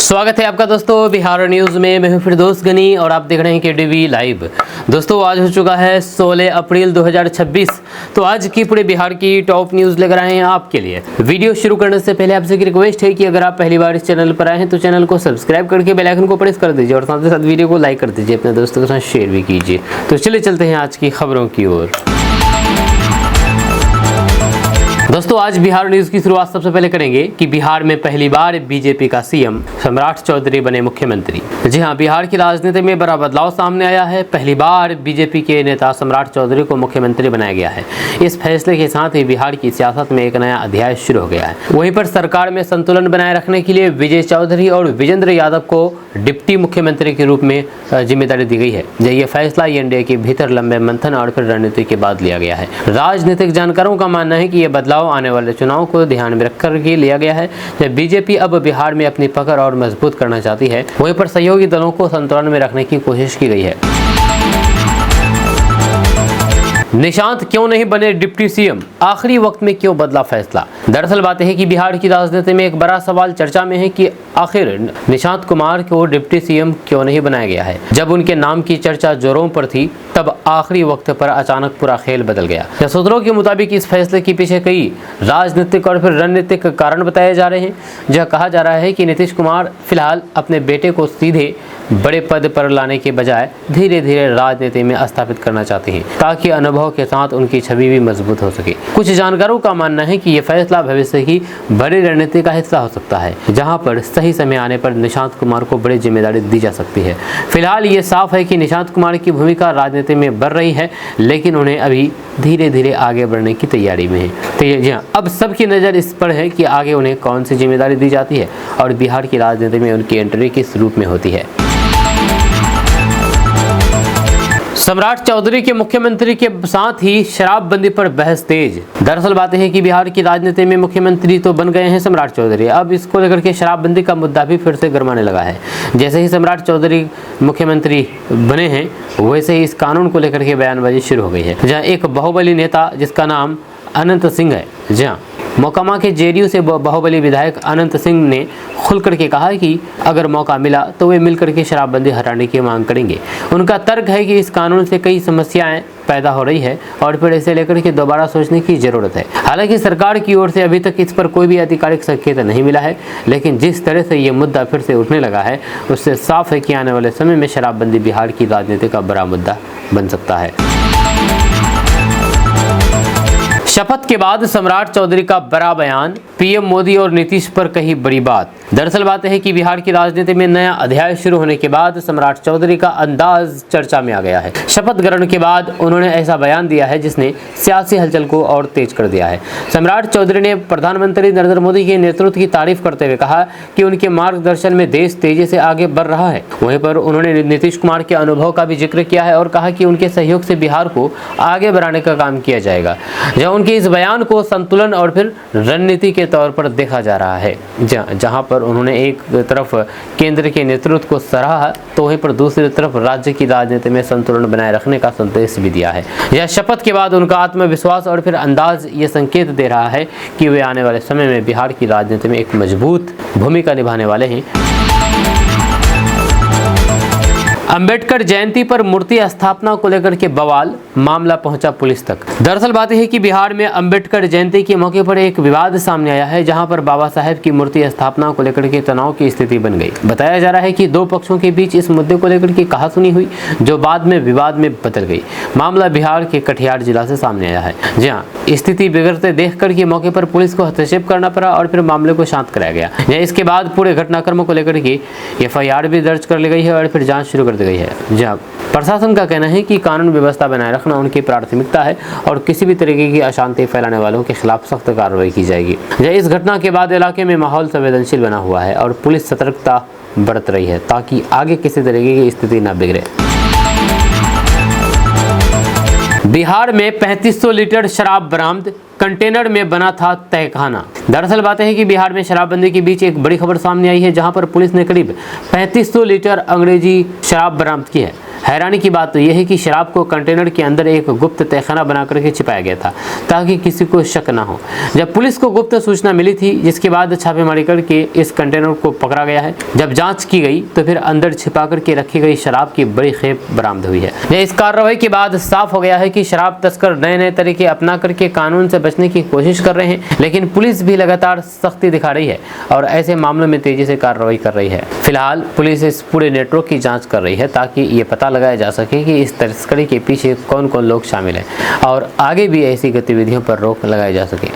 स्वागत है आपका दोस्तों बिहार न्यूज़ में। मैं हूं फिरदौस गनी और आप देख रहे हैं केडीवी लाइव। दोस्तों आज हो चुका है 16 अप्रैल 2026। तो आज की पूरे बिहार की टॉप न्यूज़ लेकर आए हैं आपके लिए। वीडियो शुरू करने से पहले आपसे एक रिक्वेस्ट है कि अगर आप पहली बार इस चैनल पर आए हैं तो चैनल को सब्सक्राइब करके बेल आइकन को प्रेस कर दीजिए और साथ ही साथ वीडियो को लाइक कर दीजिए, अपने दोस्तों के साथ शेयर भी कीजिए। तो चलिए चलते हैं आज की खबरों की ओर। दोस्तों आज बिहार न्यूज़ की शुरुआत सबसे पहले करेंगे कि बिहार में पहली बार बीजेपी का सीएम सम्राट चौधरी बने मुख्यमंत्री। जी हां, बिहार की राजनीति में बड़ा बदलाव सामने आया है। पहली बार बीजेपी के नेता सम्राट चौधरी को मुख्यमंत्री बनाया गया है। इस फैसले के साथ ही बिहार की सियासत में एक नया अध्याय शुरू हो गया है। वहीं पर सरकार में संतुलन बनाए रखने के लिए विजय चौधरी और विजेंद्र यादव को डिप्टी मुख्यमंत्री के रूप में जिम्मेदारी दी गई है। ये फैसला एनडीए के भीतर लंबे मंथन और फिर रणनीति के बाद लिया गया है। राजनीतिक जानकारों का मानना है कि यह बदलाव आने वाले चुनाव को ध्यान में रखकर के लिया गया है। जब बीजेपी अब बिहार में अपनी पकड़ और मजबूत करना चाहती है, वहीं पर सहयोगी दलों को संतुलन में रखने की कोशिश की गई है। निशांत क्यों नहीं बने डिप्टी सीएम, आखिरी वक्त में क्यों बदला फैसला। दरअसल बात है कि बिहार की राजनीति में एक बड़ा सवाल चर्चा में है कि आखिर निशांत कुमार को डिप्टी सीएम क्यों नहीं बनाया गया है। जब उनके नाम की चर्चा जोरों पर थी तब आखिरी वक्त पर अचानक पूरा खेल बदल गया। सूत्रों के मुताबिक इस फैसले के पीछे कई राजनीतिक और फिर रणनीतिक कारण बताए जा रहे हैं। जहां कहा जा रहा है कि नीतीश कुमार फिलहाल अपने बेटे को सीधे बड़े पद पर लाने के बजाय धीरे धीरे राजनीति में स्थापित करना चाहते हैं, ताकि अनुभव के साथ उनकी छवि भी मजबूत हो सके। कुछ जानकारों का मानना है कि यह फैसला भविष्य की बड़ी रणनीति का हिस्सा हो सकता है, जहां पर सही समय आने पर निशांत कुमार को बड़ी जिम्मेदारी दी जा सकती है। फिलहाल ये साफ है कि निशांत कुमार की भूमिका राजनीति में बढ़ रही है, लेकिन उन्हें अभी धीरे धीरे आगे बढ़ने की तैयारी में है। तो जी हाँ, अब सबकी नज़र इस पर है कि आगे उन्हें कौन सी जिम्मेदारी दी जाती है और बिहार की राजनीति में उनकी एंट्री किस रूप में होती है। सम्राट चौधरी के मुख्यमंत्री के साथ ही शराबबंदी पर बहस तेज। दरअसल बात है कि बिहार की राजनीति में मुख्यमंत्री तो बन गए हैं सम्राट चौधरी, अब इसको लेकर के शराबबंदी का मुद्दा भी फिर से गरमाने लगा है। जैसे ही सम्राट चौधरी मुख्यमंत्री बने हैं, वैसे ही इस कानून को लेकर के बयानबाजी शुरू हो गई है। जहाँ एक बाहुबली नेता जिसका नाम अनंत सिंह है, जहाँ मोकामा के जेडीयू से बाहुबली विधायक अनंत सिंह ने खुल करके कहा है कि अगर मौका मिला तो वे मिलकर के शराबबंदी हटाने की मांग करेंगे। उनका तर्क है कि इस कानून से कई समस्याएं पैदा हो रही है और फिर इसे लेकर के दोबारा सोचने की जरूरत है। हालांकि सरकार की ओर से अभी तक इस पर कोई भी आधिकारिक संकेत नहीं मिला है, लेकिन जिस तरह से ये मुद्दा फिर से उठने लगा है उससे साफ है कि आने वाले समय में शराबबंदी बिहार की राजनीति का बड़ा मुद्दा बन सकता है। शपथ के बाद सम्राट चौधरी का बड़ा बयान, पीएम मोदी और नीतीश पर कही बड़ी बात। दरअसल बात है कि बिहार की राजनीति में नया अध्याय शुरू होने के बाद सम्राट चौधरी का अंदाज चर्चा में आ गया है। शपथ ग्रहण के बाद उन्होंने ऐसा बयान दिया है जिसने सियासी हलचल को और तेज कर दिया है। सम्राट चौधरी ने प्रधानमंत्री नरेंद्र मोदी के नेतृत्व की तारीफ करते हुए कहा कि उनके मार्गदर्शन में देश तेजी से आगे बढ़ रहा है। वहीं पर उन्होंने नीतीश कुमार के अनुभव का भी जिक्र किया है और कहा कि उनके सहयोग से बिहार को आगे बढ़ाने का काम किया जाएगा। जहाँ उनके इस बयान को संतुलन और फिर रणनीति के तौर पर देखा जा रहा है। जहां पर उन्होंने एक तरफ केंद्र के नेतृत्व को सराहा तो वहीं पर दूसरी तरफ राज्य की राजनीति में संतुलन बनाए रखने का संदेश भी दिया है। यह शपथ के बाद उनका आत्मविश्वास और फिर अंदाज ये संकेत दे रहा है कि वे आने वाले समय में बिहार की राजनीति में एक मजबूत भूमिका निभाने वाले हैं। अंबेडकर जयंती पर मूर्ति स्थापना को लेकर के बवाल, मामला पहुंचा पुलिस तक। दरअसल बात है कि बिहार में अंबेडकर जयंती के मौके पर एक विवाद सामने आया है, जहां पर बाबा साहेब की मूर्ति स्थापना को लेकर के तनाव की स्थिति बन गई। बताया जा रहा है कि दो पक्षों के बीच इस मुद्दे को लेकर के कहासुनी हुई, जो बाद में विवाद में बदल गई। मामला बिहार के कटिहार जिला से सामने आया है, जहाँ स्थिति बिगड़ते देख कर के मौके पर पुलिस को हस्तक्षेप करना पड़ा और फिर मामले को शांत कराया गया। इसके बाद पूरे घटनाक्रम को लेकर के FIR भी दर्ज कर ली गई है और फिर जाँच शुरू कर गई है। जब प्रशासन का कहना है कि कानून व्यवस्था बनाए रखना उनकी प्राथमिकता है और किसी भी तरीके की अशांति फैलाने वालों के खिलाफ सख्त कार्रवाई की जाएगी। इस घटना के बाद इलाके में माहौल संवेदनशील बना हुआ है और पुलिस सतर्कता बरत रही है ताकि आगे किसी तरीके की स्थिति न बिगड़े। बिहार में 3500 लीटर शराब बरामद, कंटेनर में बना था तहखाना। दरअसल बात है कि बिहार में शराबबंदी के बीच एक बड़ी खबर सामने आई है, जहां पर पुलिस ने करीब 3500 लीटर अंग्रेजी शराब बरामद की है। हैरानी की बात तो यह है कि शराब को कंटेनर के अंदर एक गुप्त तहखाना बना करके छिपाया गया था ताकि किसी को शक न हो। जब पुलिस को गुप्त सूचना मिली थी, जिसके बाद छापेमारी करके इस कंटेनर को पकड़ा गया है। जब जांच की गई तो फिर अंदर छिपा करके रखी गई शराब की बड़ी खेप बरामद हुई है। इस कार्रवाई के बाद साफ हो गया है कि शराब तस्कर नए नए तरीके अपना करके कानून से बचने की कोशिश कर रहे हैं, लेकिन पुलिस भी लगातार सख्ती दिखा रही है और ऐसे मामलों में तेजी से कार्रवाई कर रही है। फिलहाल पुलिस इस पूरे नेटवर्क की जांच कर रही है ताकि ये पता लगाया जा सके कि इस तस्करी के पीछे कौन कौन लोग शामिल हैं और आगे भी ऐसी गतिविधियों पर रोक लगाई जा सके।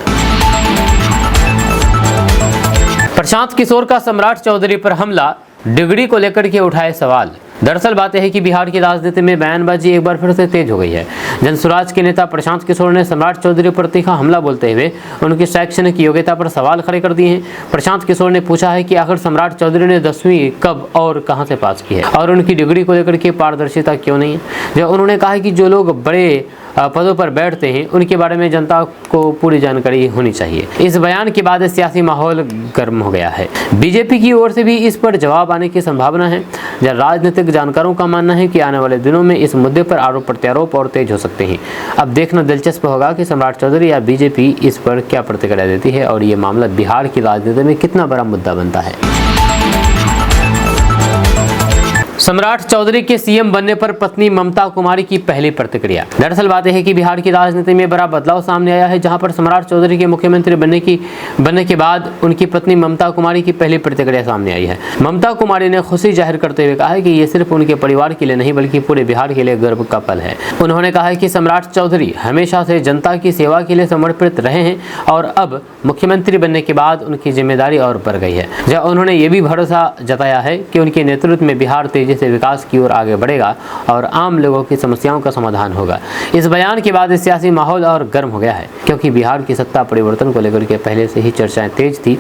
प्रशांत किशोर का सम्राट चौधरी पर हमला, डिग्री को लेकर के उठाए सवाल। दरअसल बात यह है कि बिहार की राजनीति में बयानबाजी एक बार फिर से तेज हो गई है। जनसुराज के नेता प्रशांत किशोर ने सम्राट चौधरी पर तीखा हमला बोलते हुए उनकी शैक्षणिक योग्यता पर सवाल खड़े कर दिए हैं। प्रशांत किशोर ने पूछा है कि आखिर सम्राट चौधरी ने 10वीं कब और कहां से पास की है और उनकी डिग्री को लेकर के पारदर्शिता क्यों नहीं है। जब उन्होंने कहा है कि जो लोग बड़े पदों पर बैठते हैं उनके बारे में जनता को पूरी जानकारी होनी चाहिए। इस बयान के बाद सियासी माहौल गर्म हो गया है। बीजेपी की ओर से भी इस पर जवाब आने की संभावना है। जब राजनीतिक जानकारों का मानना है कि आने वाले दिनों में इस मुद्दे पर आरोप प्रत्यारोप और तेज हो सकते हैं। अब देखना दिलचस्प होगा कि सम्राट चौधरी या बीजेपी इस पर क्या प्रतिक्रिया देती है और ये मामला बिहार की राजनीति में कितना बड़ा मुद्दा बनता है। सम्राट चौधरी के सीएम बनने पर पत्नी ममता कुमारी की पहली प्रतिक्रिया। दरअसल बात यह है कि बिहार की राजनीति में बड़ा बदलाव सामने आया है, जहां पर सम्राट चौधरी के मुख्यमंत्री बनने के बाद उनकी पत्नी ममता कुमारी की पहली प्रतिक्रिया सामने आई है। ममता कुमारी ने खुशी जाहिर करते हुए कहा है कि ये सिर्फ उनके परिवार के लिए नहीं बल्कि पूरे बिहार के लिए गर्व का पल है। उन्होंने कहा है कि सम्राट चौधरी हमेशा से जनता की सेवा के लिए समर्पित रहे हैं और अब मुख्यमंत्री बनने के बाद उनकी जिम्मेदारी और बढ़ गई है। जब उन्होंने ये भी भरोसा जताया है कि उनके नेतृत्व में बिहार तेजी से विकास की ओर आगे बढ़ेगा और आम लोगों की समस्याओं का समाधान होगा। इस बयान के बाद सियासी माहौल और गर्म हो गया है, क्योंकि बिहार की सत्ता परिवर्तन को लेकर के पहले से ही चर्चाएं तेज थी।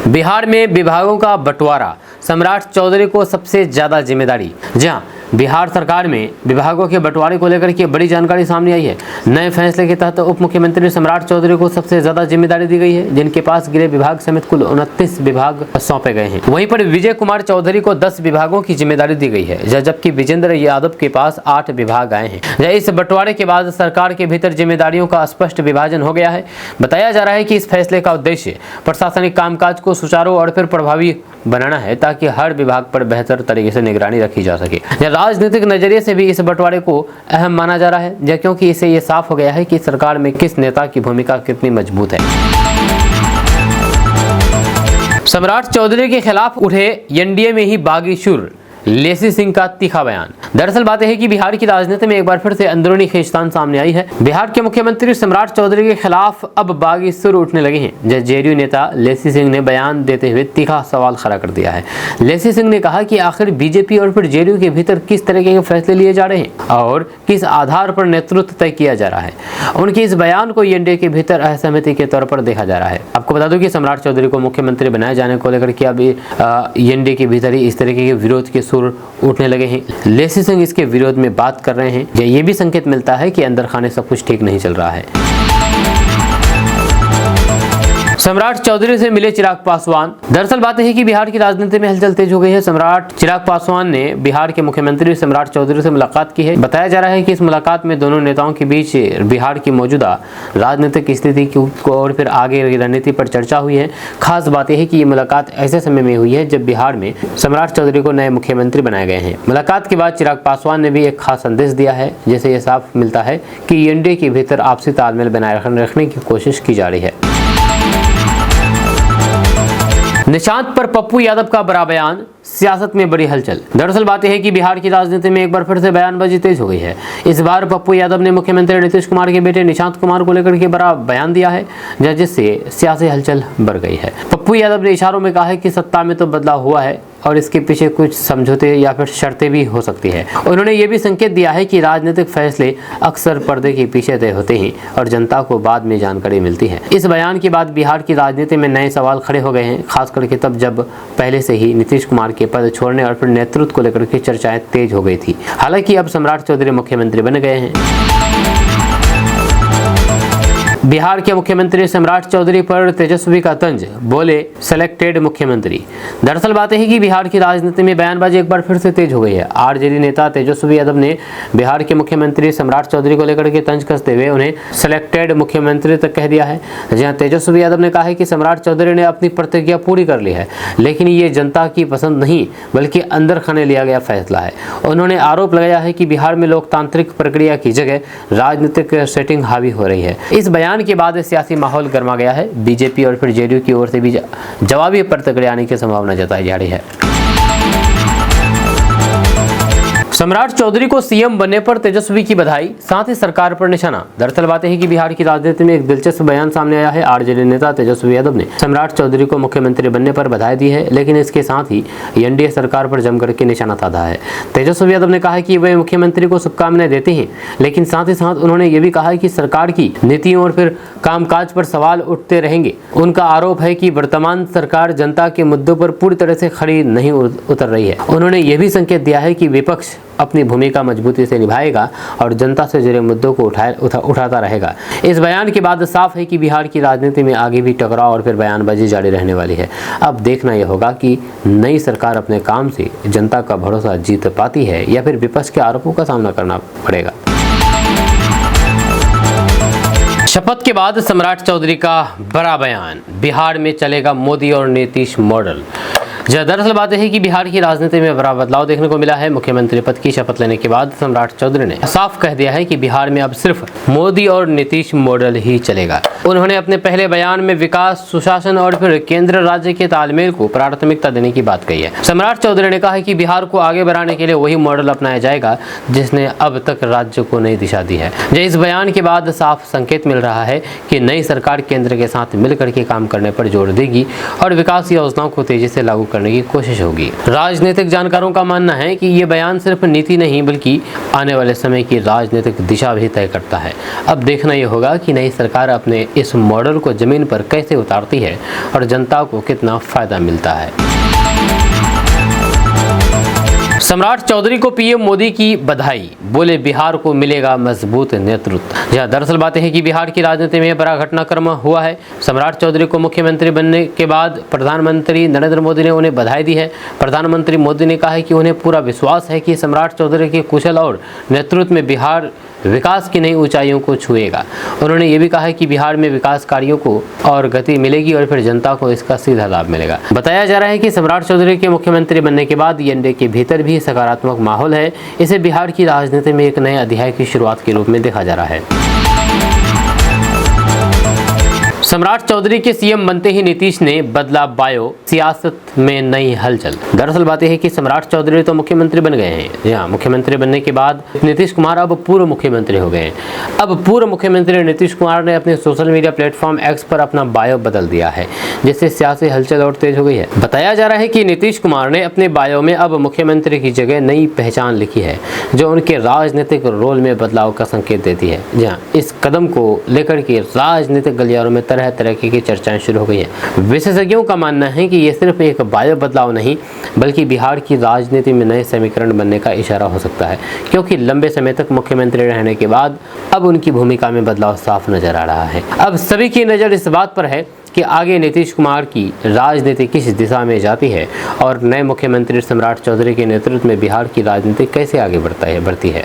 बिहार में विभागों का बंटवारा, सम्राट चौधरी को सबसे ज्यादा जिम्मेदारी। जहां बिहार सरकार में विभागों के बंटवारे को लेकर के बड़ी जानकारी सामने आई है। नए फैसले के तहत उप मुख्यमंत्री सम्राट चौधरी को सबसे ज्यादा जिम्मेदारी दी गई है, जिनके पास गृह विभाग समेत कुल 29 विभाग सौंपे गए हैं। वहीं पर विजय कुमार चौधरी को 10 विभागों की जिम्मेदारी दी गई है, जबकि विजेंद्र यादव के पास 8 विभाग आए हैं। इस बंटवारे के बाद सरकार के भीतर जिम्मेदारियों का स्पष्ट विभाजन हो गया है। बताया जा रहा है कि इस फैसले का उद्देश्य प्रशासनिक कामकाज को सुचारू और फिर प्रभावी बनाना है, ताकि हर विभाग पर बेहतर तरीके से निगरानी रखी जा सके। राजनीतिक नजरिए से भी इस बंटवारे को अहम माना जा रहा है, क्योंकि इससे ये साफ हो गया है कि सरकार में किस नेता की भूमिका कितनी मजबूत है। सम्राट चौधरी के खिलाफ उठे एनडीए में ही बागी सुर, लेसी सिंह का तीखा बयान। दरअसल बात यह है कि बिहार की राजनीति में एक बार फिर से अंदरूनी खींचतान सामने आई है। बिहार के मुख्यमंत्री सम्राट चौधरी के खिलाफ अब बागी सुर उठने लगे हैं। जेडीयू नेता लेसी सिंह ने बयान देते हुए तीखा सवाल खड़ा कर दिया है। लेसी सिंह ने कहा कि आखिर बीजेपी और फिर जेडीयू के भीतर किस तरीके के फैसले लिए जा रहे हैं और किस आधार पर नेतृत्व तय किया जा रहा है। उनके इस बयान को एनडीए के भीतर असहमति के तौर पर देखा जा रहा है। आपको बता दूं कि सम्राट चौधरी को मुख्यमंत्री बनाए जाने को लेकर के अभी एनडीए के भीतर ही इस तरीके के विरोध के सुर उठने लगे हैं। लेसी सिंह इसके विरोध में बात कर रहे हैं। ये भी संकेत मिलता है कि अंदर खाने सब कुछ ठीक नहीं चल रहा है। सम्राट चौधरी से मिले चिराग पासवान। दरअसल बात है कि बिहार की राजनीति में हलचल तेज हो गई है। सम्राट चिराग पासवान ने बिहार के मुख्यमंत्री सम्राट चौधरी से मुलाकात की है। बताया जा रहा है कि इस मुलाकात में दोनों नेताओं के बीच बिहार की मौजूदा राजनीतिक स्थिति को और फिर आगे रणनीति पर चर्चा हुई है। खास बात यह है कि ये मुलाकात ऐसे समय में हुई है जब बिहार में सम्राट चौधरी को नए मुख्यमंत्री बनाए गए हैं। मुलाकात के बाद चिराग पासवान ने भी एक खास संदेश दिया है, जैसे ये साफ मिलता है कि एनडीए के भीतर आपसी तालमेल बनाए रखने की कोशिश की जा रही है। निशांत पर पप्पू यादव का बड़ा बयान, सियासत में बड़ी हलचल। दरअसल बात यह है कि बिहार की राजनीति में एक बार फिर से बयानबाजी तेज हो गई है। इस बार पप्पू यादव ने मुख्यमंत्री नीतीश कुमार के बेटे निशांत कुमार को लेकर के बड़ा बयान दिया है, जिससे सियासी हलचल बढ़ गई है। पप्पू यादव ने इशारों में कहा है कि सत्ता में तो बदलाव हुआ है और इसके पीछे कुछ समझौते या फिर शर्तें भी हो सकती है। उन्होंने ये भी संकेत दिया है कि राजनीतिक फैसले अक्सर पर्दे के पीछे तय होते हैं और जनता को बाद में जानकारी मिलती है। इस बयान के बाद बिहार की राजनीति में नए सवाल खड़े हो गए हैं, खास करके तब जब पहले से ही नीतीश कुमार के पद छोड़ने और फिर नेतृत्व को लेकर के चर्चाएं तेज हो गई थी। हालांकि अब सम्राट चौधरी मुख्यमंत्री बन गए हैं। बिहार के मुख्यमंत्री सम्राट चौधरी पर तेजस्वी का तंज, बोले सिलेक्टेड मुख्यमंत्री। दरअसल बात है कि बिहार की राजनीति में बयानबाजी एक बार फिर से तेज हो गई है। आरजेडी नेता तेजस्वी यादव ने बिहार के मुख्यमंत्री सम्राट चौधरी को लेकर के तंज कसते हुए उन्हें सिलेक्टेड मुख्यमंत्री तक कह दिया है। जहां तेजस्वी यादव ने कहा है कि सम्राट चौधरी ने अपनी प्रतिज्ञा पूरी कर ली है, लेकिन ये जनता की पसंद नहीं बल्कि अंदर खाने लिया गया फैसला है। उन्होंने आरोप लगाया है कि बिहार में लोकतांत्रिक प्रक्रिया की जगह राजनीतिक सेटिंग हावी हो रही है। इस बयान के बाद सियासी माहौल गर्मा गया है। बीजेपी और फिर जेडीयू की ओर से भी जवाबी प्रतिक्रिया आने की संभावना जताई जा रही है। सम्राट चौधरी को सीएम बनने पर तेजस्वी की बधाई, साथ ही सरकार पर निशाना। दरअसल बातें हैं कि बिहार की राजनीति में एक दिलचस्प बयान सामने आया है। आरजेडी नेता तेजस्वी यादव ने सम्राट चौधरी को मुख्यमंत्री बनने पर बधाई दी है, लेकिन इसके साथ ही एनडीए सरकार पर जमकर के निशाना साधा है। तेजस्वी यादव ने कहा है कि वे मुख्यमंत्री को शुभकामनाएं देते हैं, लेकिन साथ ही साथ उन्होंने ये भी कहा है कि सरकार की नीतियों और फिर कामकाज पर सवाल उठते रहेंगे। उनका आरोप है कि वर्तमान सरकार जनता के मुद्दों पर पूरी तरह से खड़ी नहीं उतर रही है। उन्होंने ये भी संकेत दिया है कि विपक्ष अपनी भूमिका मजबूती से निभाएगा और जनता से जुड़े मुद्दों को उठाता रहेगा। इस बयान के बाद साफ है कि बिहार की राजनीति में आगे भी टकराव और फिर बयानबाजी जारी रहने वाली है। अब देखना यह होगा कि नई सरकार अपने काम से जनता का भरोसा जीत पाती है या फिर विपक्ष के आरोपों का सामना करना पड़ेगा। शपथ के बाद सम्राट चौधरी का बड़ा बयान, बिहार में चलेगा मोदी और नीतीश मॉडल। दरअसल बात है कि बिहार की राजनीति में बड़ा बदलाव देखने को मिला है। मुख्यमंत्री पद की शपथ लेने के बाद सम्राट चौधरी ने साफ कह दिया है कि बिहार में अब सिर्फ मोदी और नीतीश मॉडल ही चलेगा। उन्होंने अपने पहले बयान में विकास, सुशासन और फिर केंद्र राज्य के तालमेल को प्राथमिकता देने की बात कही है। सम्राट चौधरी ने कहा है कि बिहार को आगे बढ़ाने के लिए वही मॉडल अपनाया जाएगा जिसने अब तक राज्य को नई दिशा दी है। इस बयान के बाद साफ संकेत मिल रहा है कि नई सरकार केंद्र के साथ मिलकर के काम करने पर जोर देगी और विकास योजनाओं को तेजी से लागू करने की कोशिश होगी। राजनीतिक जानकारों का मानना है कि ये बयान सिर्फ नीति नहीं बल्कि आने वाले समय की राजनीतिक दिशा भी तय करता है। अब देखना यह होगा कि नई सरकार अपने इस मॉडल को जमीन पर कैसे उतारती है और जनता को कितना फायदा मिलता है। सम्राट चौधरी को पीएम मोदी की बधाई, बोले बिहार को मिलेगा मजबूत नेतृत्व। दरअसल बातें हैं कि बिहार की राजनीति में बड़ा घटनाक्रम हुआ है। सम्राट चौधरी को मुख्यमंत्री बनने के बाद प्रधानमंत्री नरेंद्र मोदी ने उन्हें बधाई दी है। प्रधानमंत्री मोदी ने कहा है कि उन्हें पूरा विश्वास है कि सम्राट चौधरी के कुशल और नेतृत्व में बिहार विकास की नई ऊंचाइयों को छुएगा। उन्होंने ये भी कहा है कि बिहार में विकास कार्यों को और गति मिलेगी और फिर जनता को इसका सीधा लाभ मिलेगा। बताया जा रहा है कि सम्राट चौधरी के मुख्यमंत्री बनने के बाद एनडीए के भीतर भी सकारात्मक माहौल है। इसे बिहार की राजनीति में एक नए अध्याय की शुरुआत के रूप में देखा जा रहा है। सम्राट चौधरी के सीएम बनते ही नीतीश ने बदला बायो, सियासत में नई हलचल। दरअसल बातें है कि सम्राट चौधरी तो मुख्यमंत्री बन गए हैं। यहाँ मुख्यमंत्री बनने के बाद नीतीश कुमार अब पूर्व मुख्यमंत्री हो गए हैं। अब पूर्व मुख्यमंत्री नीतीश कुमार ने अपने सोशल मीडिया प्लेटफॉर्म एक्स पर अपना बायो बदल दिया है, जिससे सियासी हलचल और तेज हो गई है। बताया जा रहा है कि नीतीश कुमार ने अपने बायो में अब मुख्यमंत्री की जगह नई पहचान लिखी है, जो उनके राजनीतिक रोल में बदलाव का संकेत देती है। जहाँ इस कदम को लेकर के राजनीतिक गलियारों में तरह तरह की चर्चाएं शुरू हो गई हैं। विशेषज्ञों का मानना है कि ये सिर्फ एक बायो बदलाव नहीं बल्कि बिहार की राजनीति में नए समीकरण बनने का इशारा हो सकता है, क्योंकि लंबे समय तक मुख्यमंत्री रहने के बाद अब उनकी भूमिका में बदलाव साफ नजर आ रहा है। अब सभी की नज़र इस बात पर है कि आगे नीतीश कुमार की राजनीति किस दिशा में जाती है और नए मुख्यमंत्री सम्राट चौधरी के नेतृत्व में बिहार की राजनीति कैसे आगे बढ़ती है।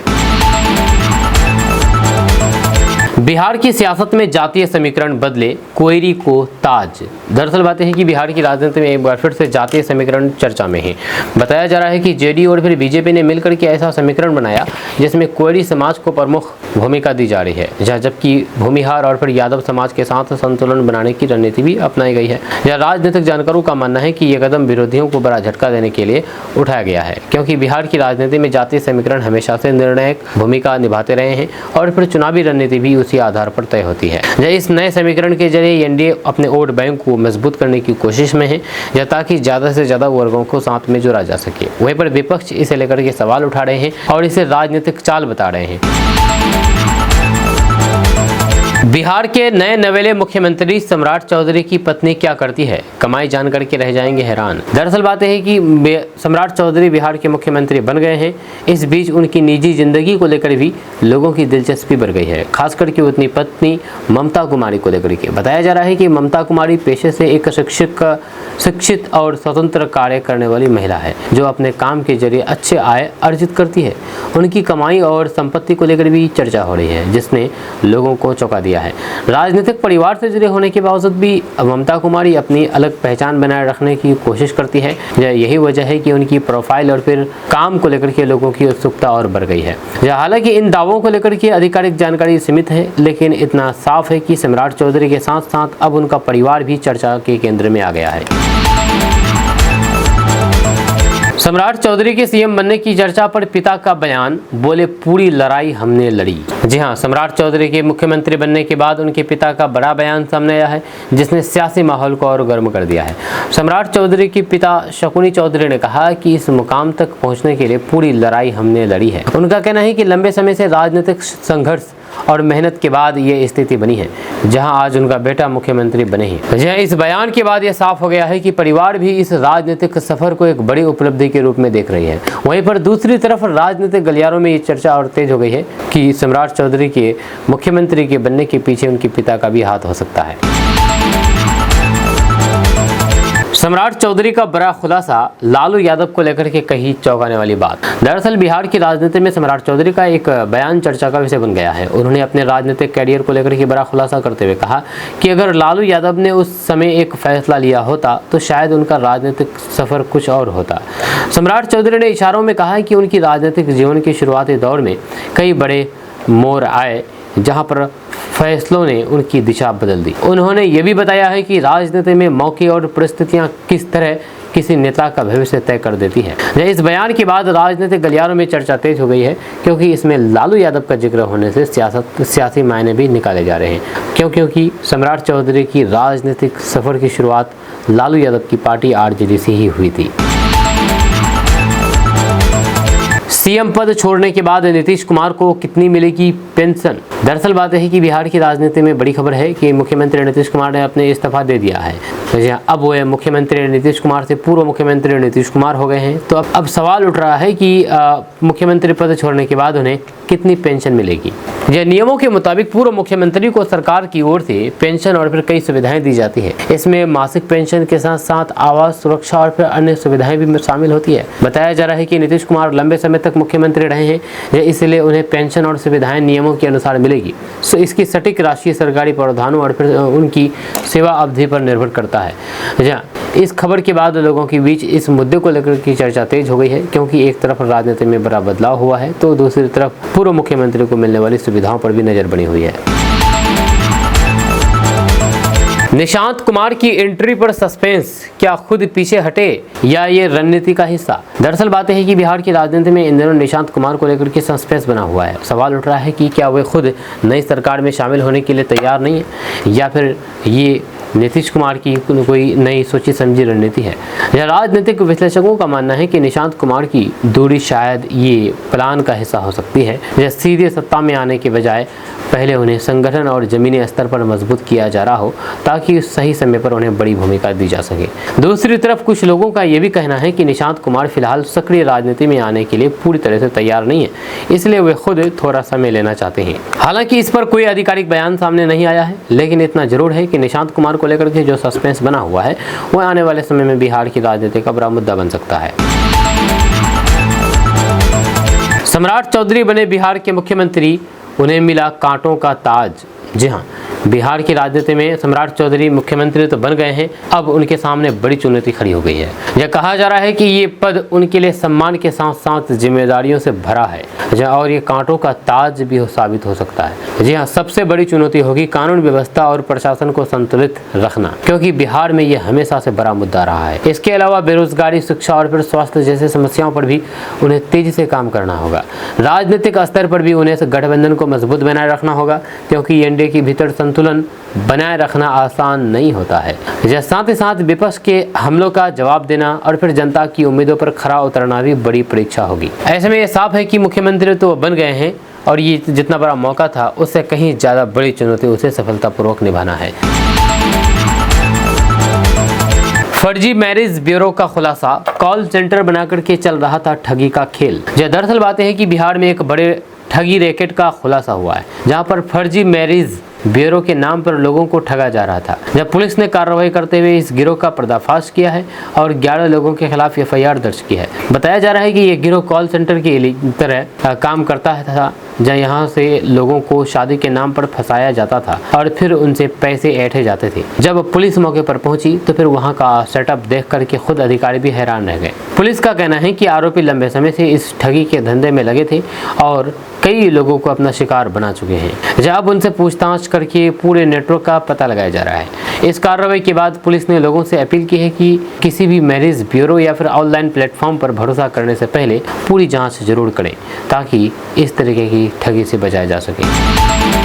बिहार की सियासत में जातीय समीकरण बदले, कोयरी को ताज। दरअसल बातें हैं कि बिहार की राजनीति में एक बार फिर से जातीय समीकरण चर्चा में है। बताया जा रहा है कि जेडीयू और फिर बीजेपी ने मिलकर के ऐसा समीकरण बनाया जिसमें कोयरी समाज को प्रमुख भूमिका दी जा रही है, जबकि भूमिहार और फिर यादव समाज के साथ संतुलन बनाने की रणनीति भी अपनाई गई है। यह राजनीतिक जानकारों का मानना है कि यह कदम विरोधियों को बड़ा झटका देने के लिए उठाया गया है, क्योंकि बिहार की राजनीति में जातीय समीकरण हमेशा से निर्णायक भूमिका निभाते रहे हैं और फिर चुनावी रणनीति भी उसी आधार पर तय होती है। इस नए समीकरण के जरिए एनडीए अपने वोट बैंक को मजबूत करने की कोशिश में है, ताकि ज्यादा से ज्यादा वर्गों को साथ में जोड़ा जा सके। वहीं पर विपक्ष इसे लेकर के सवाल उठा रहे हैं और इसे राजनीतिक चाल बता रहे हैं। बिहार के नए नवेले मुख्यमंत्री सम्राट चौधरी की पत्नी क्या करती है, कमाई जानकर के रह जाएंगे हैरान। दरअसल बात है कि सम्राट चौधरी बिहार के मुख्यमंत्री बन गए हैं। इस बीच उनकी निजी जिंदगी को लेकर भी लोगों की दिलचस्पी बढ़ गई है, खासकर कि उनकी पत्नी ममता कुमारी को लेकर के। बताया जा रहा है कि ममता कुमारी पेशे से एक शिक्षित और स्वतंत्र कार्य करने वाली महिला है, जो अपने काम के जरिए अच्छे आय अर्जित करती है। उनकी कमाई और संपत्ति को लेकर भी चर्चा हो रही है, जिसने लोगों को चौंका दिया है। राजनीतिक परिवार से जुड़े होने के बावजूद भी ममता कुमारी अपनी अलग पहचान बनाए रखने की कोशिश करती है। यही वजह है कि उनकी प्रोफाइल और फिर काम को लेकर के लोगों की उत्सुकता और बढ़ गई है। हालांकि इन दावों को लेकर के आधिकारिक जानकारी सीमित है, लेकिन इतना साफ है कि सम्राट चौधरी के साथ साथ अब उनका परिवार भी चर्चा के केंद्र में आ गया है। सम्राट चौधरी के सीएम बनने की चर्चा पर पिता का बयान, बोले पूरी लड़ाई हमने लड़ी। जी हां, सम्राट चौधरी के मुख्यमंत्री बनने के बाद उनके पिता का बड़ा बयान सामने आया है, जिसने सियासी माहौल को और गर्म कर दिया है। सम्राट चौधरी के पिता शकुनी चौधरी ने कहा कि इस मुकाम तक पहुंचने के लिए पूरी लड़ाई हमने लड़ी है। उनका कहना है कि लंबे समय से राजनीतिक संघर्ष और मेहनत के बाद ये स्थिति बनी है, जहां आज उनका बेटा मुख्यमंत्री बने हैं। इस बयान के बाद ये साफ हो गया है कि परिवार भी इस राजनीतिक सफर को एक बड़ी उपलब्धि के रूप में देख रही है। वहीं पर दूसरी तरफ राजनीतिक गलियारों में ये चर्चा और तेज हो गई है कि सम्राट चौधरी के मुख्यमंत्री के बनने के पीछे उनके पिता का भी हाथ हो सकता है। सम्राट चौधरी का बड़ा खुलासा, लालू यादव को लेकर के कही चौंकाने वाली बात। दरअसल बिहार की राजनीति में सम्राट चौधरी का एक बयान चर्चा का विषय बन गया है। उन्होंने अपने राजनीतिक कैरियर को लेकर के बड़ा खुलासा करते हुए कहा कि अगर लालू यादव ने उस समय एक फैसला लिया होता तो शायद उनका राजनीतिक सफर कुछ और होता। सम्राट चौधरी ने इशारों में कहा कि उनकी राजनीतिक जीवन के शुरुआती दौर में कई बड़े मोड़ आए, जहां पर फैसलों ने उनकी दिशा बदल दी। उन्होंने ये भी बताया है कि राजनीति में मौके और परिस्थितियां किस तरह किसी नेता का भविष्य तय कर देती है। इस बयान के बाद राजनीतिक गलियारों में चर्चा तेज हो गई है, क्योंकि इसमें लालू यादव का जिक्र होने से सियासी मायने भी निकाले जा रहे हैं, क्योंकि सम्राट चौधरी की राजनीतिक सफर की शुरुआत लालू यादव की पार्टी आरजेडी से ही हुई थी। सीएम पद छोड़ने के बाद नीतीश कुमार को कितनी मिलेगी पेंशन। दरअसल बात है कि बिहार की राजनीति में बड़ी खबर है कि मुख्यमंत्री नीतीश कुमार ने अपने इस्तीफा दे दिया है। अब वो मुख्यमंत्री नीतीश कुमार से पूर्व मुख्यमंत्री नीतीश कुमार हो गए हैं। तो अब सवाल उठ रहा है कि मुख्यमंत्री पद छोड़ने के बाद उन्हें कितनी पेंशन मिलेगी। नियमों के मुताबिक पूर्व मुख्यमंत्री को सरकार की ओर से पेंशन और फिर कई सुविधाएं दी जाती है। इसमें मासिक पेंशन के साथ साथ आवास, सुरक्षा और फिर अन्य सुविधाएं भी शामिल होती है। बताया जा रहा है कि नीतीश कुमार लंबे समय तक मुख्यमंत्री रहे हैं, इसलिए उन्हें पेंशन और सुविधाएं नियमों के अनुसार मिलेगी। इसकी सटीक राशि सरकारी प्रावधानों और फिर उनकी सेवा अवधि पर निर्भर करता है। इस खबर के बाद लोगों के बीच इस मुद्दे को लेकर की चर्चा तेज हो गई है, क्योंकि एक तरफ राजनीति में बड़ा बदलाव हुआ है तो दूसरी तरफ पूर्व मुख्यमंत्री को मिलने वाली सुविधाओं पर भी नजर बनी हुई है। निशांत कुमार की एंट्री पर सस्पेंस, क्या खुद पीछे हटे या ये रणनीति का हिस्सा। दरअसल बात है कि बिहार की राजनीति में इन दिनों निशांत कुमार को लेकर के सस्पेंस बना हुआ है। सवाल उठ रहा है कि क्या वे खुद नई सरकार में शामिल होने के लिए तैयार नहीं है, या फिर ये नीतीश कुमार की कोई नई सोची समझी रणनीति है। राजनीतिक विश्लेषकों का मानना है कि निशांत कुमार की दूरी शायद ये प्लान का हिस्सा हो सकती है। सीधे सत्ता में आने के बजाय पहले उन्हें संगठन और जमीनी स्तर पर मजबूत किया जा रहा हो, ताकि सही समय पर उन्हें बड़ी भूमिका दी जा सके। दूसरी तरफ कुछ लोगों का यह भी कहना है कि निशांत कुमार फिलहाल सक्रिय राजनीति में आने के लिए पूरी तरह से तैयार नहीं है, इसलिए वे खुद थोड़ा समय लेना चाहते हैं। हालांकि इस पर कोई आधिकारिक बयान सामने नहीं आया है, लेकिन इतना जरूर है कि निशांत कुमार को लेकर के जो सस्पेंस बना हुआ है वो आने वाले समय में बिहार की राजनीति का बड़ा मुद्दा बन सकता है। सम्राट चौधरी बने बिहार के मुख्यमंत्री, उन्हें मिला कांटों का ताज। जी हाँ, बिहार की राजनीति में सम्राट चौधरी मुख्यमंत्री तो बन गए हैं, अब उनके सामने बड़ी चुनौती खड़ी हो गई है। यह कहा जा रहा है कि ये पद उनके लिए सम्मान के साथ साथ जिम्मेदारियों से भरा है, और ये कांटों का ताज भी साबित हो सकता है। जी हाँ, सबसे बड़ी चुनौती होगी कानून व्यवस्था और प्रशासन को संतुलित रखना, क्योंकि बिहार में ये हमेशा से बड़ा मुद्दा रहा है। इसके अलावा बेरोजगारी, शिक्षा और फिर स्वास्थ्य जैसे समस्याओं पर भी उन्हें तेजी से काम करना होगा। राजनीतिक स्तर पर भी उन्हें गठबंधन को मजबूत बनाए रखना होगा, क्योंकि एनडीए के भीतर संतुलन बनाए रखना आसान नहीं होता है। साथ ही साथ विपक्ष के हमलों का जवाब देना और फिर जनता की उम्मीदों पर खरा उतरना भी बड़ी परीक्षा होगी। ऐसे में ये साफ है कि मुख्यमंत्री तो बन गए हैं, और ये जितना बड़ा मौका था उससे कहीं ज़्यादा बड़ी चुनौती उसे सफलतापूर्वक निभाना है। फर्जी मैरिज ब्यूरो का खुलासा, कॉल सेंटर बनाकर के चल रहा था ठगी का खेल। दरअसल बातें हैं कि बिहार में एक बड़े ठगी रैकेट का खुलासा हुआ है, जहां पर फर्जी मैरिज ब्यूरो के नाम पर लोगों को ठगा जा रहा था। जब पुलिस ने कार्रवाई करते हुए इस गिरोह का पर्दाफाश किया है और 11 लोगों के खिलाफ FIR दर्ज की है। बताया जा रहा है कि ये गिरोह कॉल सेंटर की तरह काम करता था, जहाँ यहाँ से लोगों को शादी के नाम पर फंसाया जाता था और फिर उनसे पैसे ऐंठे जाते थे। जब पुलिस मौके पर पहुंची तो फिर वहाँ का सेटअप देख करके खुद अधिकारी भी हैरान रह गए। पुलिस का कहना है कि आरोपी लंबे समय से इस ठगी के धंधे में लगे थे और कई लोगों को अपना शिकार बना चुके हैं। जब उनसे पूछताछ करके पूरे नेटवर्क का पता लगाया जा रहा है। इस कार्रवाई के बाद पुलिस ने लोगों से अपील की है कि किसी भी मैरिज ब्यूरो या फिर ऑनलाइन प्लेटफॉर्म पर भरोसा करने से पहले पूरी जांच जरूर करें, ताकि इस तरीके की ठगी से बचाया जा सके।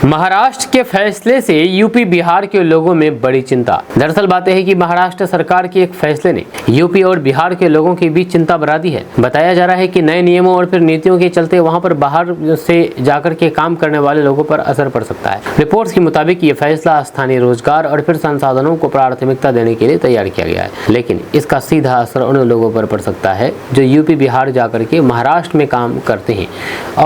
महाराष्ट्र के फैसले से यूपी बिहार के लोगों में बड़ी चिंता। दरअसल बातें हैं कि महाराष्ट्र सरकार के एक फैसले ने यूपी और बिहार के लोगों के बीच चिंता बढ़ा दी है। बताया जा रहा है कि नए नियमों और फिर नीतियों के चलते वहां पर बाहर से जाकर के काम करने वाले लोगों पर असर पड़ सकता है। रिपोर्ट्स के मुताबिक ये फैसला स्थानीय रोजगार और फिर संसाधनों को प्राथमिकता देने के लिए तैयार किया गया है, लेकिन इसका सीधा असर उन लोगों पर पड़ सकता है जो यूपी बिहार जाकर के महाराष्ट्र में काम करते हैं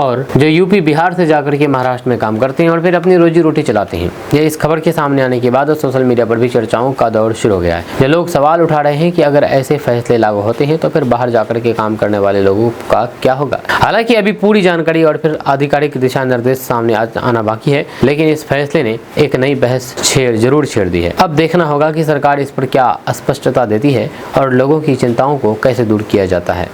और जो यूपी बिहार से जाकर के महाराष्ट्र में काम करते हैं और फिर अपनी रोजी रोटी चलाते हैं। यह इस खबर के सामने आने के बाद सोशल मीडिया पर भी चर्चाओं का दौर शुरू हो गया है। ये लोग सवाल उठा रहे हैं कि अगर ऐसे फैसले लागू होते हैं तो फिर बाहर जाकर के काम करने वाले लोगों का क्या होगा। हालांकि अभी पूरी जानकारी और फिर आधिकारिक दिशा निर्देश सामने आना बाकी है, लेकिन इस फैसले ने एक नई बहस जरूर छेड़ दी है। अब देखना होगा कि सरकार इस पर क्या स्पष्टता देती है और लोगों की चिंताओं को कैसे दूर किया जाता है।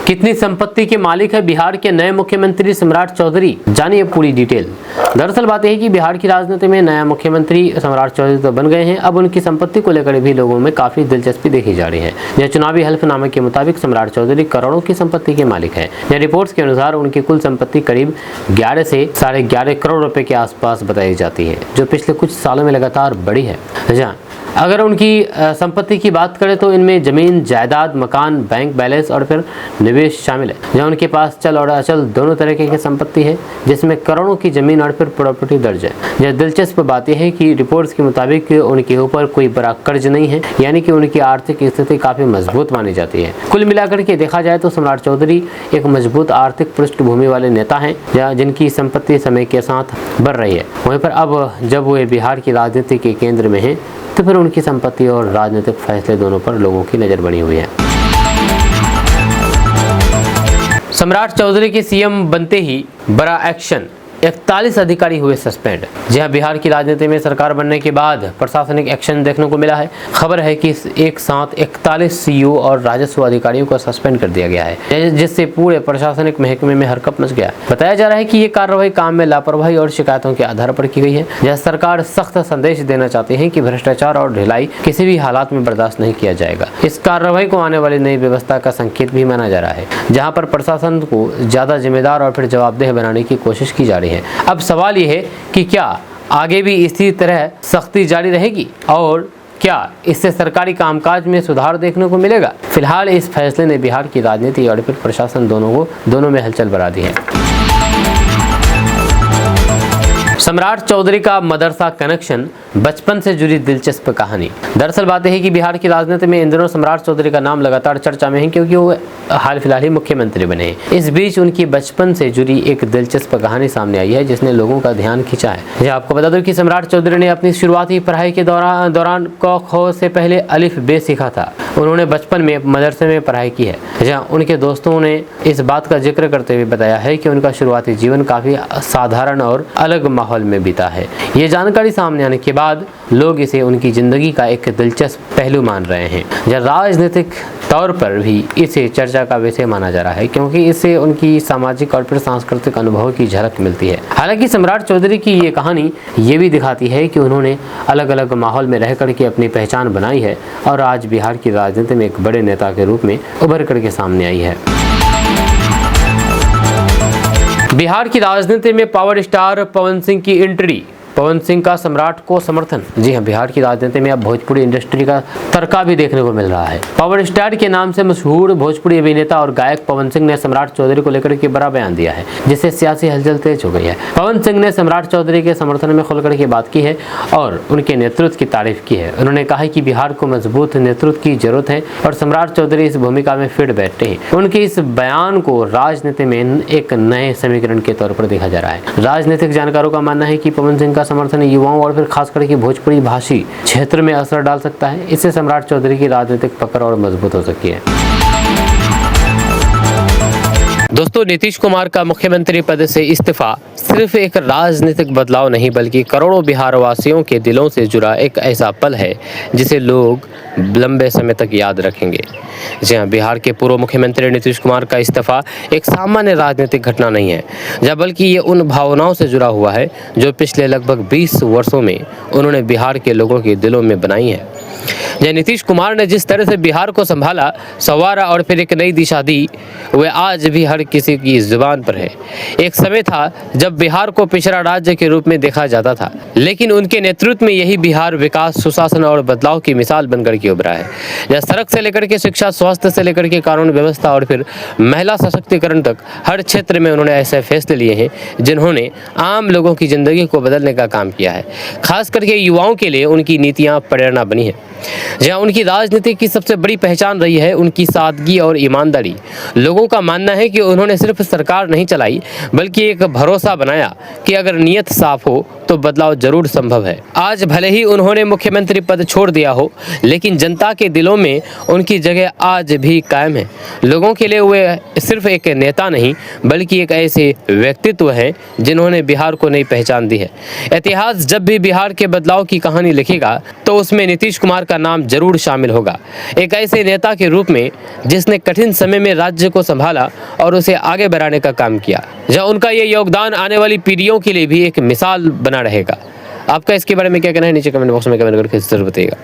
कितनी संपत्ति के मालिक है बिहार के नए मुख्यमंत्री सम्राट चौधरी, जानिए पूरी डिटेल। दरअसल बात है कि बिहार की राजनीति में नया मुख्यमंत्री सम्राट चौधरी तो बन गए हैं। अब उनकी संपत्ति को लेकर भी लोगों में काफी दिलचस्पी देखी जा रही है। यह चुनावी हल्फनामे के मुताबिक सम्राट चौधरी करोड़ों की संपत्ति के मालिक हैं। यह रिपोर्ट्स के अनुसार उनकी कुल संपत्ति करीब 11 से 11.5 करोड़ रुपए के आसपास बताई जाती है, जो पिछले कुछ सालों में लगातार बढ़ी है। जहाँ अगर उनकी संपत्ति की बात करें तो इनमें जमीन, जायदाद, मकान, बैंक बैलेंस और फिर निवेश शामिल है। जहाँ उनके पास चल और अचल दोनों तरीके की संपत्ति है, जिसमें करोड़ों की जमीन और फिर प्रॉपर्टी दर्ज है। यह दिलचस्प बात यह है कि रिपोर्ट्स के मुताबिक उनके ऊपर कोई बड़ा कर्ज नहीं है, यानी कि उनकी आर्थिक स्थिति काफी मजबूत मानी जाती है। कुल मिलाकर के देखा जाए तो सम्राट चौधरी एक मजबूत आर्थिक पृष्ठभूमि वाले नेता हैं, जिनकी संपत्ति समय के साथ बढ़ रही है। वहीं पर अब जब वे बिहार की राजनीति के केंद्र में हैं तो फिर उनकी संपत्ति और राजनीतिक फैसले दोनों पर लोगों की नजर बनी हुई है। सम्राट चौधरी के CM बनते ही बड़ा एक्शन, 41 अधिकारी हुए सस्पेंड। जहां बिहार की राजनीति में सरकार बनने के बाद प्रशासनिक एक्शन देखने को मिला है। खबर है कि एक साथ 41 CO और राजस्व अधिकारियों को सस्पेंड कर दिया गया है, जिससे पूरे प्रशासनिक महकमे में हरकत मच गया। बताया जा रहा है कि ये कार्रवाई काम में लापरवाही और शिकायतों के आधार पर की गई है। जहां सरकार सख्त संदेश देना चाहती है कि भ्रष्टाचार और ढिलाई किसी भी हालात में बर्दाश्त नहीं किया जाएगा। इस कार्रवाई को आने वाली नई व्यवस्था का संकेत भी माना जा रहा है, जहाँ पर प्रशासन को ज्यादा जिम्मेदार और फिर जवाबदेह बनाने की कोशिश की जा रही है। अब सवाल यह है कि क्या आगे भी इसी तरह सख्ती जारी रहेगी और क्या इससे सरकारी कामकाज में सुधार देखने को मिलेगा। फिलहाल इस फैसले ने बिहार की राजनीति और फिर प्रशासन दोनों में हलचल बढ़ा दी है। सम्राट चौधरी का मदरसा कनेक्शन, बचपन से जुड़ी दिलचस्प कहानी। दरअसल बात है कि बिहार की राजनीति में इन दिनों सम्राट चौधरी का नाम लगातार चर्चा में है, क्योंकि वो हाल फिलहाल ही मुख्यमंत्री बने हैं। इस बीच उनकी बचपन से जुड़ी एक दिलचस्प कहानी सामने आई है, जिसने लोगों का ध्यान खींचा है। आपको बता दूं कि सम्राट चौधरी ने अपनी शुरुआती पढ़ाई के दौरान क ख से पहले अलिफ बे सीखा था। उन्होंने बचपन में मदरसे में पढ़ाई की है। जहाँ उनके दोस्तों ने इस बात का जिक्र करते हुए बताया है कि उनका शुरुआती जीवन काफी साधारण और अलग माहौल में बीता है। ये जानकारी सामने आने के बाद लोग इसे उनकी जिंदगी का एक दिलचस्प पहलू मान रहे हैं। जहाँ राजनीतिक तौर पर भी इसे चर्चा का विषय माना जा रहा है, क्योंकि इससे उनकी सामाजिक और फिर सांस्कृतिक अनुभव की झलक मिलती है। हालांकि सम्राट चौधरी की ये कहानी ये भी दिखाती है कि उन्होंने अलग अलग माहौल में रह करके अपनी पहचान बनाई है और आज बिहार की राजनीति में एक बड़े नेता के रूप में उभर करके सामने आई है। बिहार की राजनीति में पावर स्टार पवन सिंह की एंट्री। पवन सिंह का सम्राट को समर्थन। जी हाँ, बिहार की राजनीति में अब भोजपुरी इंडस्ट्री का तड़का भी देखने को मिल रहा है। पावर स्टार के नाम से मशहूर भोजपुरी अभिनेता और गायक पवन सिंह ने सम्राट चौधरी को लेकर के बड़ा बयान दिया है, जिससे सियासी हलचल तेज हो गई है। पवन सिंह ने सम्राट चौधरी के समर्थन में खुलकर के बात की है और उनके नेतृत्व की तारीफ की है। उन्होंने कहा कि बिहार को मजबूत नेतृत्व की जरूरत है और सम्राट चौधरी इस भूमिका में फिट बैठते हैं। उनके इस बयान को राजनीति में एक नए समीकरण के तौर पर देखा जा रहा है। राजनीतिक जानकारों का मानना है कि पवन सिंह का समर्थन युवाओं और फिर खासकर के भोजपुरी भाषी क्षेत्र में असर डाल सकता है। इससे सम्राट चौधरी की राजनीतिक पकड़ और मजबूत हो सकती है। दोस्तों, नीतीश कुमार का मुख्यमंत्री पद से इस्तीफा सिर्फ एक राजनीतिक बदलाव नहीं बल्कि करोड़ों बिहार वासियों के दिलों से जुड़ा एक ऐसा पल है जिसे लोग लंबे समय तक याद रखेंगे। जी हाँ, बिहार के पूर्व मुख्यमंत्री नीतीश कुमार का इस्तीफा एक सामान्य राजनीतिक घटना नहीं है, जब बल्कि ये उन भावनाओं से जुड़ा हुआ है जो पिछले लगभग 20 वर्षों में उन्होंने बिहार के लोगों के दिलों में बनाई है। जब नीतीश कुमार ने जिस तरह से बिहार को संभाला, संवारा और फिर एक नई दिशा दी, वह आज भी हर किसी की जुबान पर है। एक समय था जब बिहार को पिछड़ा राज्य के रूप में देखा जाता था, लेकिन उनके नेतृत्व में यही बिहार विकास, सुशासन और बदलाव की मिसाल बनकर के उभरा है। जब सड़क से लेकर के शिक्षा, स्वास्थ्य से लेकर के कानून व्यवस्था और फिर महिला सशक्तिकरण तक हर क्षेत्र में उन्होंने ऐसे फैसले लिए हैं जिन्होंने आम लोगों की जिंदगी को बदलने का काम किया है। खास करके युवाओं के लिए उनकी नीतियाँ प्रेरणा बनी है। जहाँ उनकी राजनीति की सबसे बड़ी पहचान रही है उनकी सादगी और ईमानदारी। लोगों का मानना है कि उन्होंने सिर्फ सरकार नहीं चलाई बल्कि एक भरोसा बनाया कि अगर नीयत साफ हो तो बदलाव जरूर संभव है। आज भले ही उन्होंने मुख्यमंत्री पद छोड़ दिया हो, लेकिन जनता के दिलों में उनकी जगह आज भी कायम है। लोगों के लिए वे सिर्फ एक नेता नहीं बल्कि एक ऐसे व्यक्तित्व हैं जिन्होंने बिहार को नई पहचान दी है। इतिहास जब भी बिहार के बदलाव की कहानी लिखेगा तो उसमें नीतीश कुमार का नाम जरूर शामिल होगा। एक ऐसे नेता के रूप में जिसने कठिन समय में राज्य को संभाला और उसे आगे बढ़ाने का काम किया। जहाँ उनका ये योगदान आने वाली पीढ़ियों के लिए भी एक मिसाल बना रहेगा। आपका इसके बारे में क्या कहना है, नीचे कमेंट बॉक्स में कमेंट करके जरूर बताइएगा।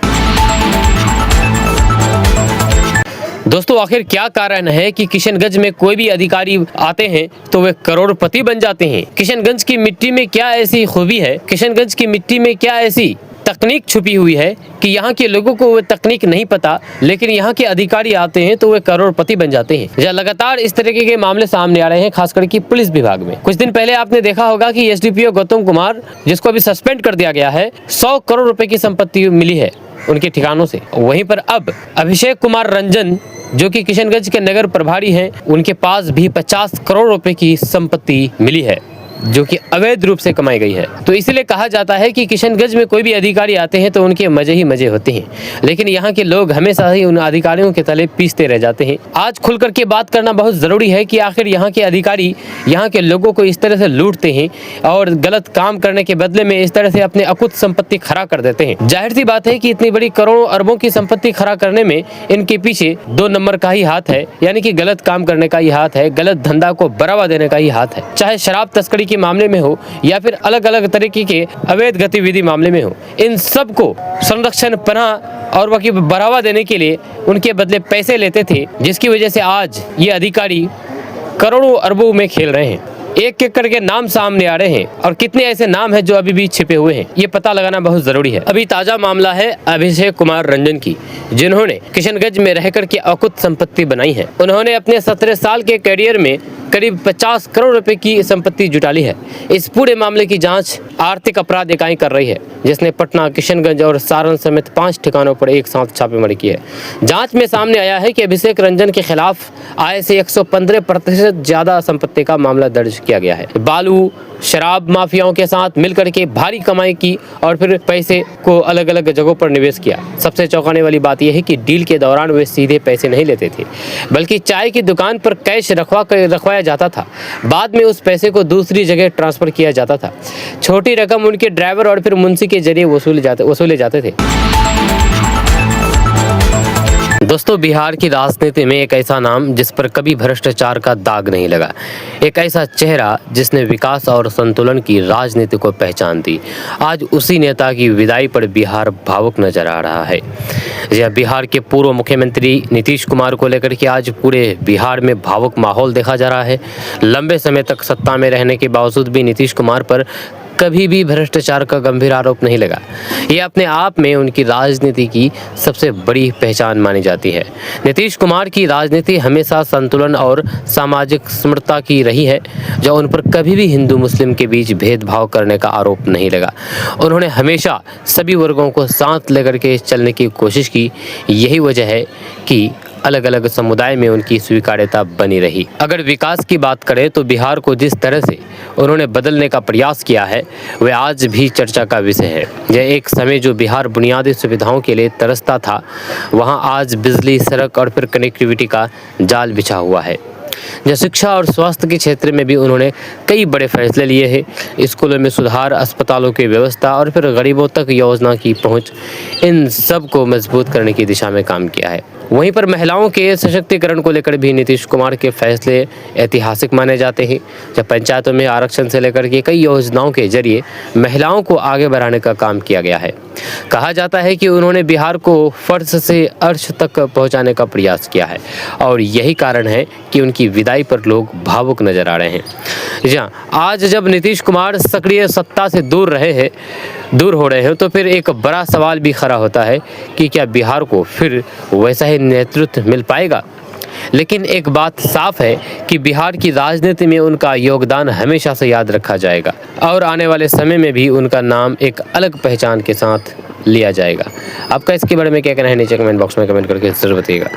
दोस्तों, आखिर क्या कारण है कि किशनगंज में कोई भी अधिकारी आते हैं तो वे करोड़पति बन जाते हैं? किशनगंज की मिट्टी में क्या ऐसी खूबी है, किशनगंज की मिट्टी में क्या ऐसी तकनीक छुपी हुई है कि यहाँ के लोगों को वो तकनीक नहीं पता, लेकिन यहाँ के अधिकारी आते हैं तो वे करोड़पति बन जाते हैं। जहाँ लगातार इस तरीके के मामले सामने आ रहे हैं, खासकर कि पुलिस विभाग में। कुछ दिन पहले आपने देखा होगा कि एसडीपीओ गौतम कुमार, जिसको अभी सस्पेंड कर दिया गया है, 100 करोड़ रुपए की संपत्ति मिली है उनके ठिकानों से। वहीं पर अब अभिषेक कुमार रंजन, जो कि किशनगंज के नगर प्रभारी हैं, उनके पास भी 50 करोड़ रुपए की संपत्ति मिली है जो कि अवैध रूप से कमाई गई है। तो इसीलिए कहा जाता है कि किशनगंज में कोई भी अधिकारी आते हैं तो उनके मजे ही मजे होते हैं, लेकिन यहाँ के लोग हमेशा ही उन अधिकारियों के तले पीसते रह जाते हैं। आज खुल करके बात करना बहुत ज़रूरी है कि आखिर यहाँ के अधिकारी यहाँ के लोगों को इस तरह से लूटते हैं और गलत काम करने के बदले में इस तरह से अपने अकुत संपत्ति खड़ा कर देते हैं। जाहिर सी बात है कि इतनी बड़ी करोड़ों अरबों की संपत्ति खड़ा करने में इनके पीछे 2 नंबर का ही हाथ है, यानी कि गलत काम करने का ही हाथ है, गलत धंधा को बढ़ावा देने का ही हाथ है। चाहे शराब तस्करी के मामले में हो या फिर अलग अलग तरीके के अवैध गतिविधि मामले में हो, इन सब को संरक्षण, पनाह और वकी बढ़ावा देने के लिए उनके बदले पैसे लेते थे, जिसकी वजह से आज ये अधिकारी करोड़ों अरबों में खेल रहे हैं। एक एक करके नाम सामने आ रहे हैं और कितने ऐसे नाम हैं जो अभी भी छिपे हुए हैं, ये पता लगाना बहुत जरूरी है। अभी ताजा मामला है अभिषेक कुमार रंजन की, जिन्होंने किशनगंज में रहकर के अकुत संपत्ति बनाई है। उन्होंने अपने 17 साल के करियर में करीब 50 करोड़ रुपए की संपत्ति जुटा ली है। इस पूरे मामले की जांच आर्थिक अपराध इकाई कर रही है, जिसने पटना, किशनगंज और सारण समेत 5 ठिकानों पर एक साथ छापेमारी की है। जांच में सामने आया है कि अभिषेक रंजन के खिलाफ आय से 115% ज्यादा संपत्ति का मामला दर्ज किया गया है। बालू, शराब माफियाओं के साथ मिलकर के भारी कमाई की और फिर पैसे को अलग अलग जगहों पर निवेश किया। सबसे चौंकाने वाली बात यह है कि डील के दौरान वे सीधे पैसे नहीं लेते थे, बल्कि चाय की दुकान पर कैश रखवाया जाता था। बाद में उस पैसे को दूसरी जगह ट्रांसफर किया जाता था। छोटी रकम उनके ड्राइवर और फिर मुंशी के जरिए वसूले जाते थे। दोस्तों, बिहार की राजनीति में एक ऐसा नाम जिस पर कभी भ्रष्टाचार का दाग नहीं लगा, एक ऐसा चेहरा जिसने विकास और संतुलन की राजनीति को पहचान दी, आज उसी नेता की विदाई पर बिहार भावुक नजर आ रहा है। यह बिहार के पूर्व मुख्यमंत्री नीतीश कुमार को लेकर के आज पूरे बिहार में भावुक माहौल देखा जा रहा है। लंबे समय तक सत्ता में रहने के बावजूद भी नीतीश कुमार पर कभी भी भ्रष्टाचार का गंभीर आरोप नहीं लगा। ये अपने आप में उनकी राजनीति की सबसे बड़ी पहचान मानी जाती है। नीतीश कुमार की राजनीति हमेशा संतुलन और सामाजिक समरसता की रही है, जो उन पर कभी भी हिंदू मुस्लिम के बीच भेदभाव करने का आरोप नहीं लगा। उन्होंने हमेशा सभी वर्गों को साथ लेकर के चलने की कोशिश की। यही वजह है कि अलग अलग समुदाय में उनकी स्वीकार्यता बनी रही। अगर विकास की बात करें तो बिहार को जिस तरह से उन्होंने बदलने का प्रयास किया है वह आज भी चर्चा का विषय है। यह एक समय जो बिहार बुनियादी सुविधाओं के लिए तरसता था, वहां आज बिजली, सड़क और फिर कनेक्टिविटी का जाल बिछा हुआ है। जहाँ शिक्षा और स्वास्थ्य के क्षेत्र में भी उन्होंने कई बड़े फैसले लिए हैं। स्कूलों में सुधार, अस्पतालों की व्यवस्था और फिर गरीबों तक योजना की पहुंच, इन सब को मजबूत करने की दिशा में काम किया है। वहीं पर महिलाओं के सशक्तिकरण को लेकर भी नीतीश कुमार के फैसले ऐतिहासिक माने जाते हैं। जब पंचायतों में आरक्षण से लेकर के कई योजनाओं के जरिए महिलाओं को आगे बढ़ाने का काम किया गया है। कहा जाता है कि उन्होंने बिहार को फर्श से अर्श तक पहुंचाने का प्रयास किया है और यही कारण है कि उनकी विदाई पर लोग भावुक नजर आ रहे हैं। जहाँ आज जब नीतीश कुमार सक्रिय सत्ता से दूर हो रहे हैं तो फिर एक बड़ा सवाल भी खड़ा होता है कि क्या बिहार को फिर वैसा ही नेतृत्व मिल पाएगा। लेकिन एक बात साफ है कि बिहार की राजनीति में उनका योगदान हमेशा से याद रखा जाएगा और आने वाले समय में भी उनका नाम एक अलग पहचान के साथ लिया जाएगा। आपका इसके बारे में क्या कहना है नीचे कमेंट बॉक्स में कमेंट करके जरूर बताइएगा।